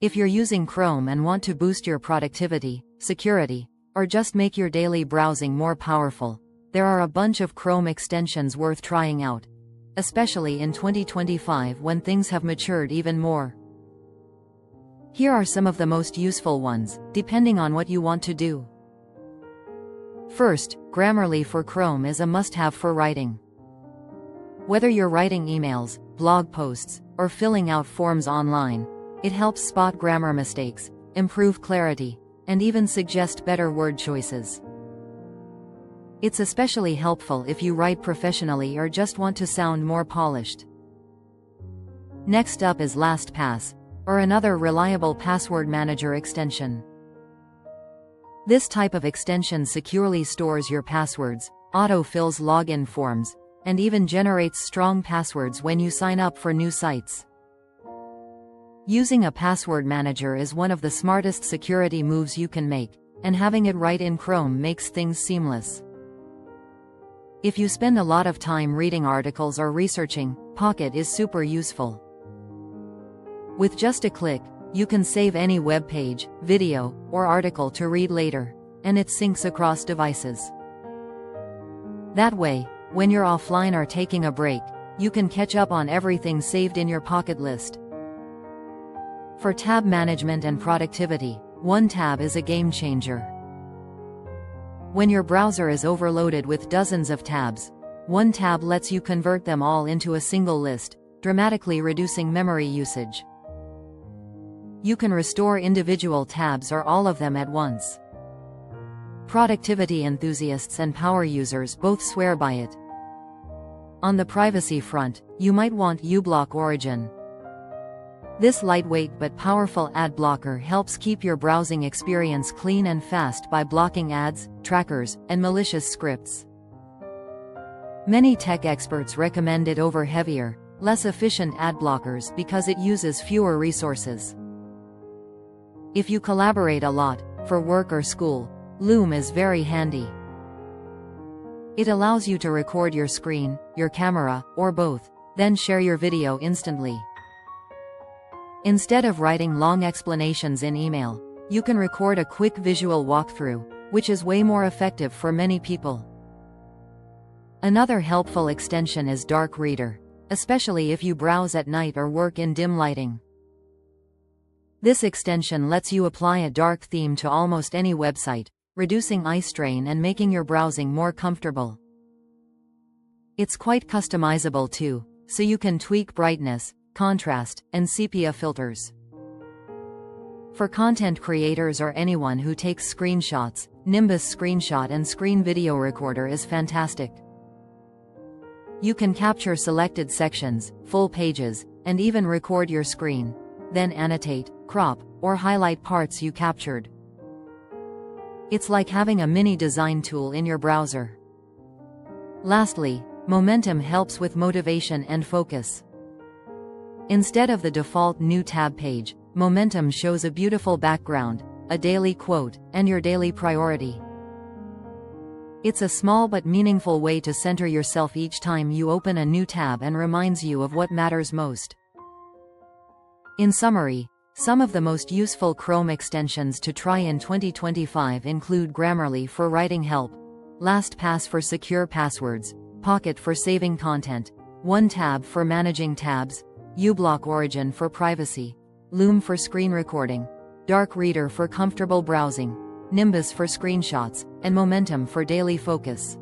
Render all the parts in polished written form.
If you're using Chrome and want to boost your productivity, security, or just make your daily browsing more powerful, there are a bunch of Chrome extensions worth trying out, especially in 2025 when things have matured even more. Here are some of the most useful ones, depending on what you want to do. First, Grammarly for Chrome is a must-have for writing. Whether you're writing emails, blog posts, or filling out forms online, it helps spot grammar mistakes, improve clarity, and even suggest better word choices. It's especially helpful if you write professionally or just want to sound more polished. Next up is LastPass, or another reliable password manager extension. This type of extension securely stores your passwords, auto-fills login forms, and even generates strong passwords when you sign up for new sites. Using a password manager is one of the smartest security moves you can make, and having it right in Chrome makes things seamless. If you spend a lot of time reading articles or researching, Pocket is super useful. With just a click, you can save any web page, video, or article to read later, and it syncs across devices. That way, when you're offline or taking a break, you can catch up on everything saved in your Pocket list. For tab management and productivity, One Tab is a game changer. When your browser is overloaded with dozens of tabs, One Tab lets you convert them all into a single list, dramatically reducing memory usage. You can restore individual tabs or all of them at once. Productivity enthusiasts and power users both swear by it. On the privacy front, you might want uBlock Origin. This lightweight but powerful ad blocker helps keep your browsing experience clean and fast by blocking ads, trackers, and malicious scripts. Many tech experts recommend it over heavier, less efficient ad blockers because it uses fewer resources. If you collaborate a lot, for work or school, Loom is very handy. It allows you to record your screen, your camera, or both, then share your video instantly. Instead of writing long explanations in email, you can record a quick visual walkthrough, which is way more effective for many people. Another helpful extension is Dark Reader, especially if you browse at night or work in dim lighting. This extension lets you apply a dark theme to almost any website, reducing eye strain and making your browsing more comfortable. It's quite customizable too, so you can tweak brightness, contrast, and sepia filters. For content creators or anyone who takes screenshots, Nimbus Screenshot and Screen Video Recorder is fantastic. You can capture selected sections, full pages, and even record your screen, then annotate, crop, or highlight parts you captured. It's like having a mini design tool in your browser. Lastly, Momentum helps with motivation and focus. Instead of the default new tab page, Momentum shows a beautiful background, a daily quote, and your daily priority. It's a small but meaningful way to center yourself each time you open a new tab and reminds you of what matters most. In summary, some of the most useful Chrome extensions to try in 2025 include Grammarly for writing help, LastPass for secure passwords, Pocket for saving content, One Tab for managing tabs, uBlock Origin for privacy, Loom for screen recording, Dark Reader for comfortable browsing, Nimbus for screenshots, and Momentum for daily focus.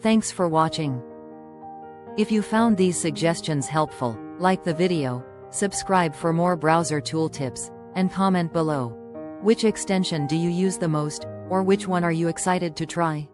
Thanks for watching. If you found these suggestions helpful, like the video, subscribe for more browser tool tips, and comment below. Which extension do you use the most, or which one are you excited to try?